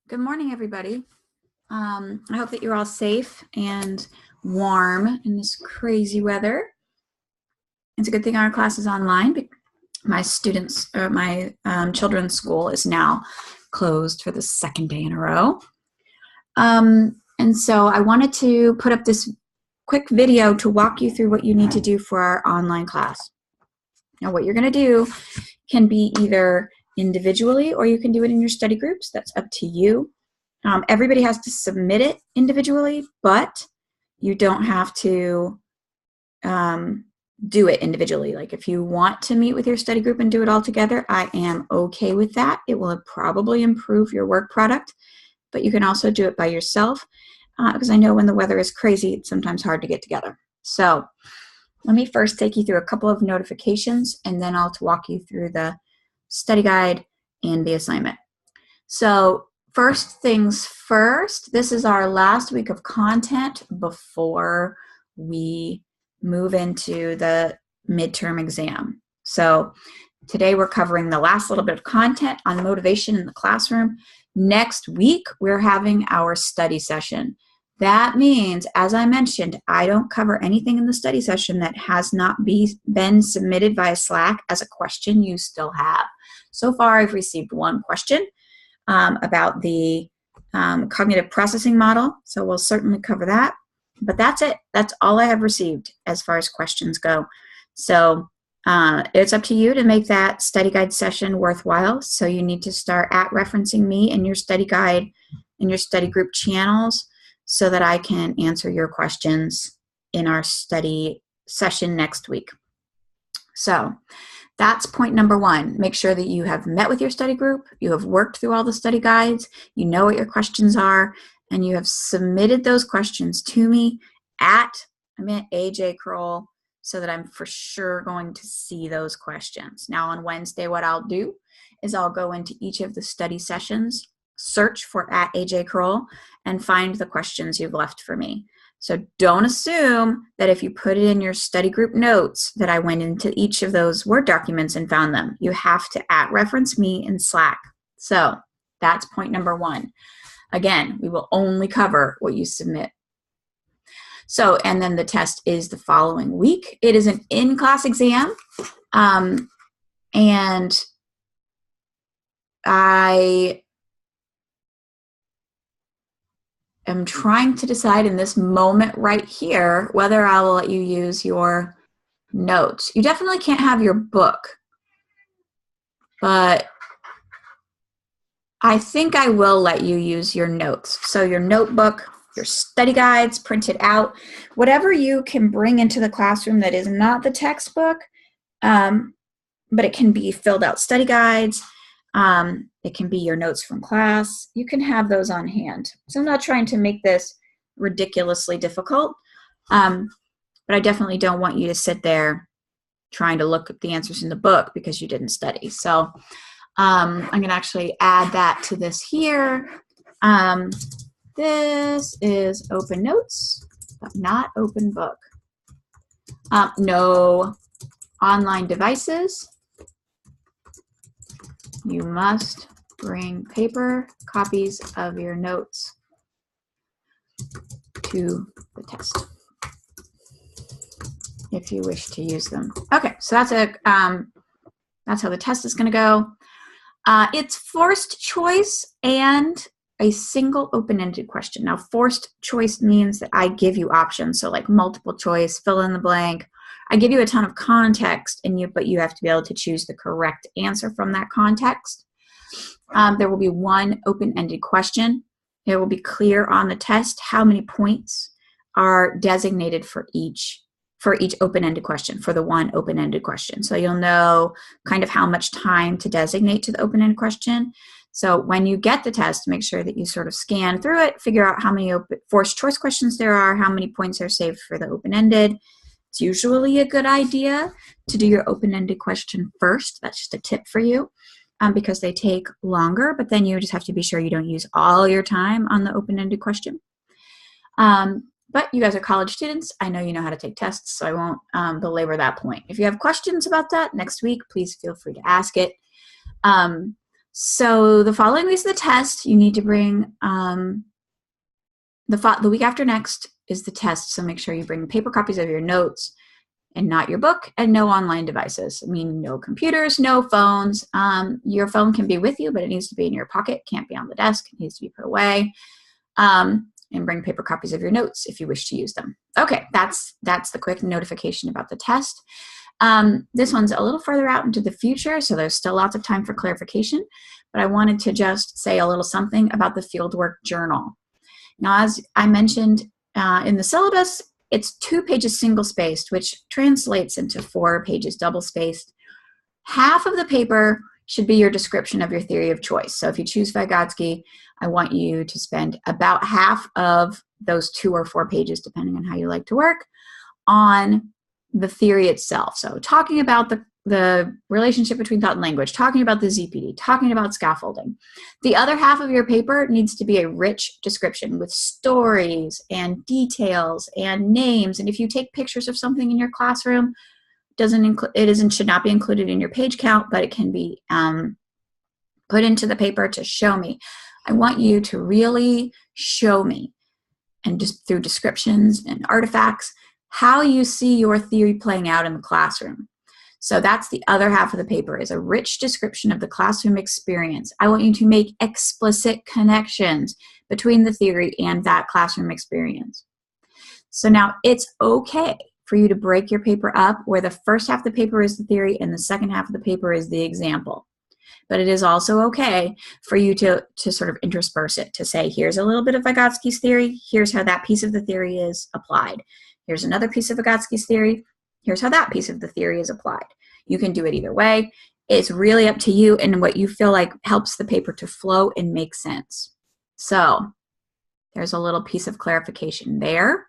Good morning, everybody. I hope that you're all safe and warm in this crazy weather. It's a good thing our class is online. My children's school is now closed for the second day in a row. And so I wanted to put up this quick video to walk you through what you need to do for our online class. Now, what you're going to do can be either individually or you can do it in your study groups. That's up to you. Everybody has to submit it individually, but you don't have to do it individually. Like if you want to meet with your study group and do it all together, I am okay with that. It will probably improve your work product, but you can also do it by yourself because I know when the weather is crazy, it's sometimes hard to get together. So let me first take you through a couple of notifications, and then I'll walk you through the study guide and the assignment. So first things first, this is our last week of content before we move into the midterm exam. So today we're covering the last little bit of content on motivation in the classroom. Next week, we're having our study session. That means, as I mentioned, I don't cover anything in the study session that has not been submitted via Slack as a question you still have. So far, I've received one question about the cognitive processing model, so we'll certainly cover that. But that's it. That's all I have received as far as questions go. So it's up to you to make that study guide session worthwhile. So you need to start referencing me in your study guide, in your study group channels, so that I can answer your questions in our study session next week. So that's point number one. Make sure that you have met with your study group, you have worked through all the study guides, you know what your questions are, and you have submitted those questions to me I'm at AJ Kroll, so that I'm for sure going to see those questions. Now on Wednesday, what I'll do is I'll go into each of the study sessions, search for @AJ Kroll, and find the questions you've left for me. So don't assume that if you put it in your study group notes that I went into each of those Word documents and found them. You have to @reference me in Slack. So that's point number one. Again, we will only cover what you submit. So, and then the test is the following week. It is an in-class exam, and I am trying to decide in this moment right here whether I will let you use your notes. You definitely can't have your book, but I think I will let you use your notes. So your notebook, your study guides printed out, whatever you can bring into the classroom that is not the textbook, but it can be filled out study guides. It can be your notes from class. You can have those on hand. So I'm not trying to make this ridiculously difficult, but I definitely don't want you to sit there trying to look at the answers in the book because you didn't study. So I'm going to actually add that to this here. This is open notes, but not open book. No online devices. You must bring paper copies of your notes to the test if you wish to use them. Okay, so that's how the test is going to go. It's forced choice and a single open-ended question. Now, forced choice means that I give you options, so like multiple choice, fill in the blank. I give you a ton of context, but you have to be able to choose the correct answer from that context. There will be one open-ended question. It will be clear on the test how many points are designated for each open-ended question, for the one open-ended question. So you'll know kind of how much time to designate to the open-ended question. So when you get the test, make sure that you sort of scan through it, figure out how many forced choice questions there are, how many points are saved for the open-ended. It's usually a good idea to do your open-ended question first. That's just a tip for you because they take longer, but then you just have to be sure you don't use all your time on the open-ended question. But you guys are college students. I know you know how to take tests, so I won't belabor that point. If you have questions about that next week, please feel free to ask it. So the following week's the test. You need to bring, the week after next is the test, so make sure you bring paper copies of your notes and not your book, and no online devices. I mean, no computers, no phones. Your phone can be with you, but it needs to be in your pocket, can't be on the desk, it needs to be put away. And bring paper copies of your notes if you wish to use them. Okay, that's the quick notification about the test. This one's a little further out into the future, so there's still lots of time for clarification, but I wanted to just say a little something about the fieldwork journal. Now, as I mentioned in the syllabus, it's 2 pages single-spaced, which translates into 4 pages double-spaced. Half of the paper should be your description of your theory of choice. So if you choose Vygotsky, I want you to spend about half of those 2 or 4 pages, depending on how you like to work, on the theory itself. So talking about the relationship between thought and language, talking about the ZPD, talking about scaffolding. The other half of your paper needs to be a rich description with stories and details and names. And if you take pictures of something in your classroom, should not be included in your page count, but it can be put into the paper to show me. I want you to really show me, and just through descriptions and artifacts, how you see your theory playing out in the classroom. So that's the other half of the paper, is a rich description of the classroom experience. I want you to make explicit connections between the theory and that classroom experience. So now it's okay for you to break your paper up where the first half of the paper is the theory and the second half of the paper is the example. But it is also okay for you to sort of intersperse it, to say, here's a little bit of Vygotsky's theory, here's how that piece of the theory is applied. Here's another piece of Vygotsky's theory, here's how that piece of the theory is applied. You can do it either way. It's really up to you and what you feel like helps the paper to flow and make sense. So there's a little piece of clarification there.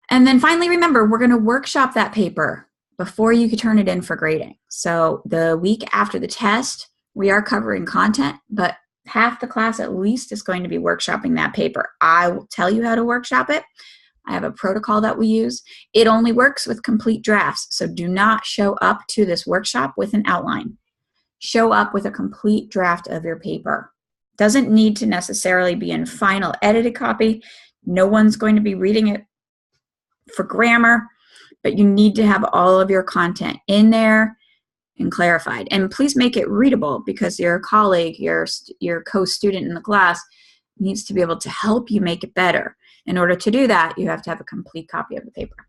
And then finally, remember, we're going to workshop that paper before you can turn it in for grading. So the week after the test, we are covering content, but half the class at least is going to be workshopping that paper. I will tell you how to workshop it. I have a protocol that we use. It only works with complete drafts, so do not show up to this workshop with an outline. Show up with a complete draft of your paper. Doesn't need to necessarily be in final edited copy. No one's going to be reading it for grammar, but you need to have all of your content in there and clarified. And please make it readable, because your colleague, your co-student in the class needs to be able to help you make it better. In order to do that, you have to have a complete copy of the paper.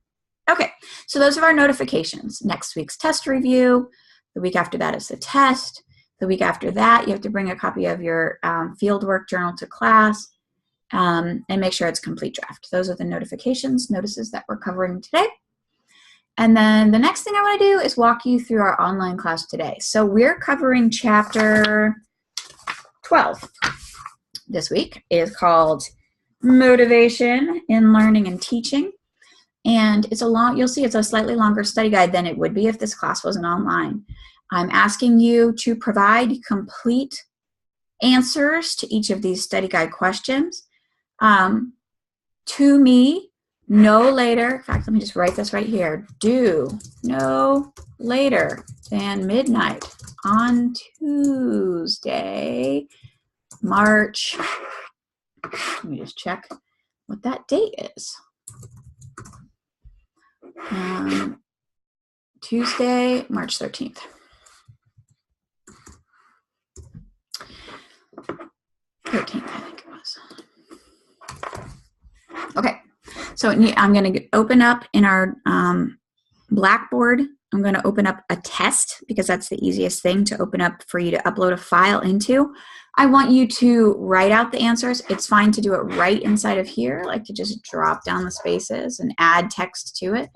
Okay, so those are our notifications. Next week's test review. The week after that is the test. The week after that, you have to bring a copy of your fieldwork journal to class and make sure it's complete draft. Those are the notices that we're covering today. And then the next thing I want to do is walk you through our online class today. So we're covering chapter 12 this week. It is called Motivation in Learning and Teaching. And you'll see it's a slightly longer study guide than it would be if this class wasn't online. I'm asking you to provide complete answers to each of these study guide questions to me no later, in fact, let me just write this right here, due no later than midnight on Tuesday, March, let me just check what that date is. Tuesday, March 13th. I think it was. Okay, so I'm going to open up in our Blackboard. I'm going to open up a test because that's the easiest thing to open up for you to upload a file into. I want you to write out the answers. It's fine to do it right inside of here, like to just drop down the spaces and add text to it.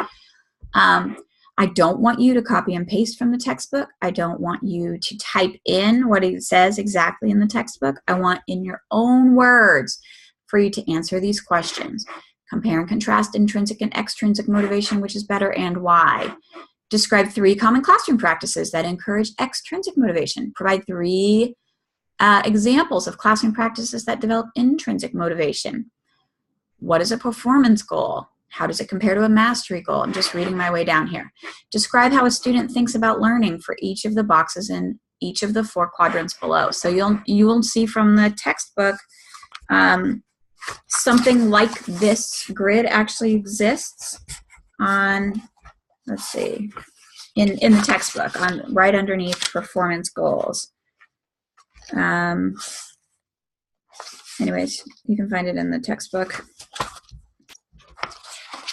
I don't want you to copy and paste from the textbook. I don't want you to type in what it says exactly in the textbook. I want in your own words for you to answer these questions. Compare and contrast intrinsic and extrinsic motivation, which is better, and why. Describe 3 common classroom practices that encourage extrinsic motivation. Provide 3 examples of classroom practices that develop intrinsic motivation. What is a performance goal? How does it compare to a mastery goal? I'm just reading my way down here. Describe how a student thinks about learning for each of the boxes in each of the 4 quadrants below. So you will see from the textbook something like this grid actually exists on, let's see, in the textbook, on right underneath performance goals. Anyways, you can find it in the textbook.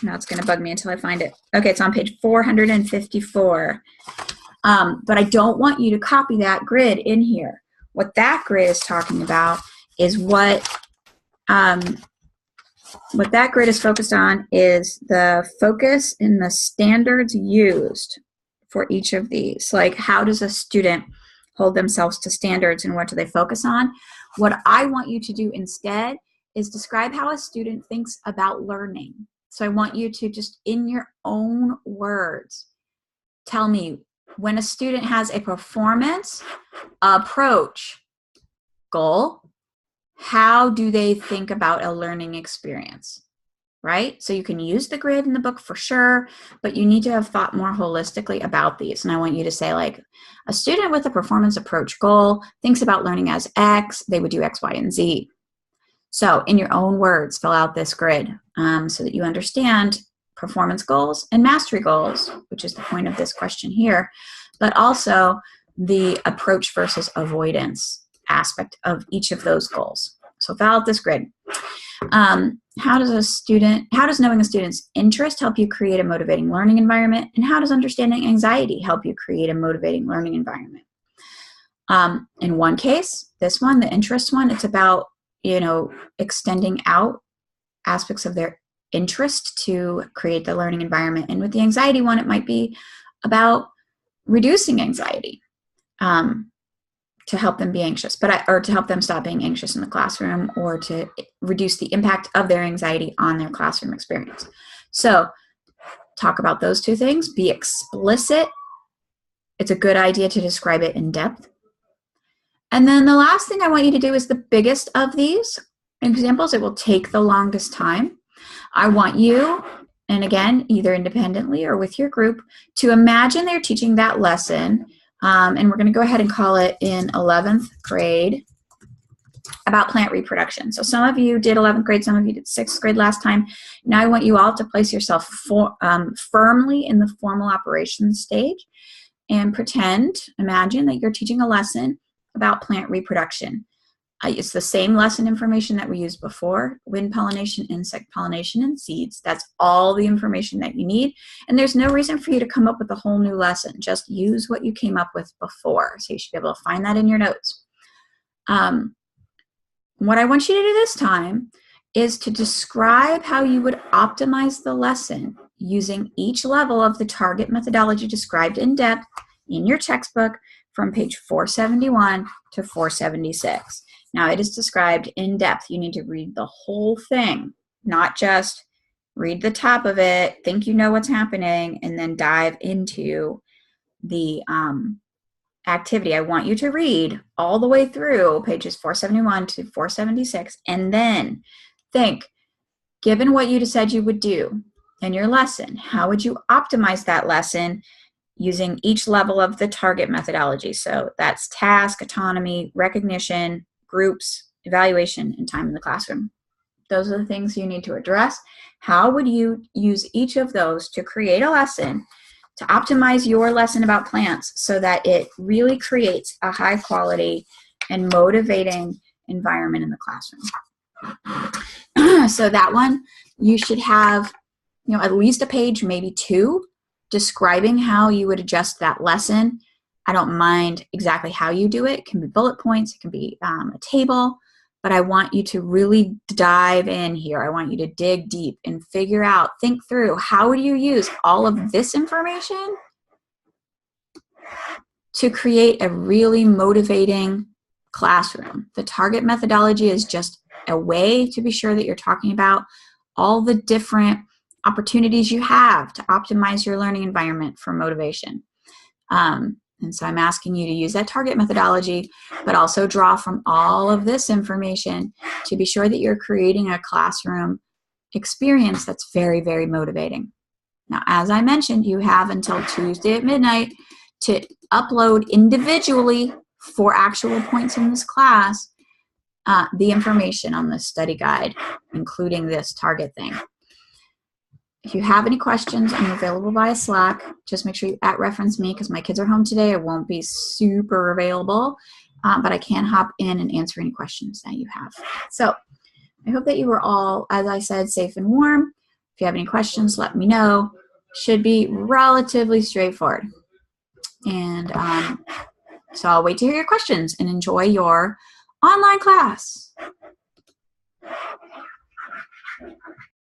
Now it's going to bug me until I find it. Okay, it's on page 454. But I don't want you to copy that grid in here. What that grid is talking about is what that grid is focused on is the focus in the standards used for each of these. Like, how does a student hold themselves to standards and what do they focus on? What I want you to do instead is describe how a student thinks about learning. So I want you to just, in your own words, tell me when a student has a performance approach goal, how do they think about a learning experience, right? So you can use the grid in the book for sure, but you need to have thought more holistically about these. And I want you to say, like, a student with a performance approach goal thinks about learning as X, they would do X, Y, and Z. So in your own words, fill out this grid so that you understand performance goals and mastery goals, which is the point of this question here, but also the approach versus avoidance aspect of each of those goals. So fill out this grid. How does knowing a student's interest help you create a motivating learning environment? And how does understanding anxiety help you create a motivating learning environment? In one case, this one, the interest one, it's about, extending out aspects of their interest to create the learning environment. And with the anxiety one, it might be about reducing anxiety to help them be anxious, or to help them stop being anxious in the classroom, or to reduce the impact of their anxiety on their classroom experience. So talk about those 2 things, be explicit. It's a good idea to describe it in depth. And then the last thing I want you to do is the biggest of these examples. It will take the longest time. I want you, and again, either independently or with your group, to imagine they're teaching that lesson, and we're going to go ahead and call it in 11th grade, about plant reproduction. So some of you did 11th grade, some of you did 6th grade last time. Now I want you all to place yourself firmly in the formal operations stage and imagine that you're teaching a lesson about plant reproduction. It's the same lesson information that we used before: wind pollination, insect pollination, and seeds. That's all the information that you need. And there's no reason for you to come up with a whole new lesson. Just use what you came up with before. So you should be able to find that in your notes. What I want you to do this time is to describe how you would optimize the lesson using each level of the target methodology described in depth in your textbook from page 471 to 476. Now, it is described in depth. You need to read the whole thing, not just read the top of it, think you know what's happening, and then dive into the activity. I want you to read all the way through pages 471 to 476, and then think, given what you said you would do in your lesson, how would you optimize that lesson using each level of the target methodology? So that's task, autonomy, recognition, groups, evaluation, and time in the classroom. Those are the things you need to address. How would you use each of those to create a lesson, to optimize your lesson about plants so that it really creates a high quality and motivating environment in the classroom? So that one, you should have, at least a page, maybe 2, describing how you would adjust that lesson. I don't mind exactly how you do it. It can be bullet points, it can be a table, but I want you to really dive in here. I want you to dig deep and figure out, think through, how would you use all of this information to create a really motivating classroom? The target methodology is just a way to be sure that you're talking about all the different opportunities you have to optimize your learning environment for motivation. And so I'm asking you to use that target methodology, but also draw from all of this information to be sure that you're creating a classroom experience that's very, very motivating. Now, as I mentioned, you have until Tuesday at midnight to upload individually for actual points in this class the information on this study guide, including this target thing. If you have any questions, I'm available via Slack. Just make sure you @reference me because my kids are home today. I won't be super available, but I can hop in and answer any questions that you have. So I hope that you were all, as I said, safe and warm. If you have any questions, let me know. Should be relatively straightforward. And so I'll wait to hear your questions and enjoy your online class.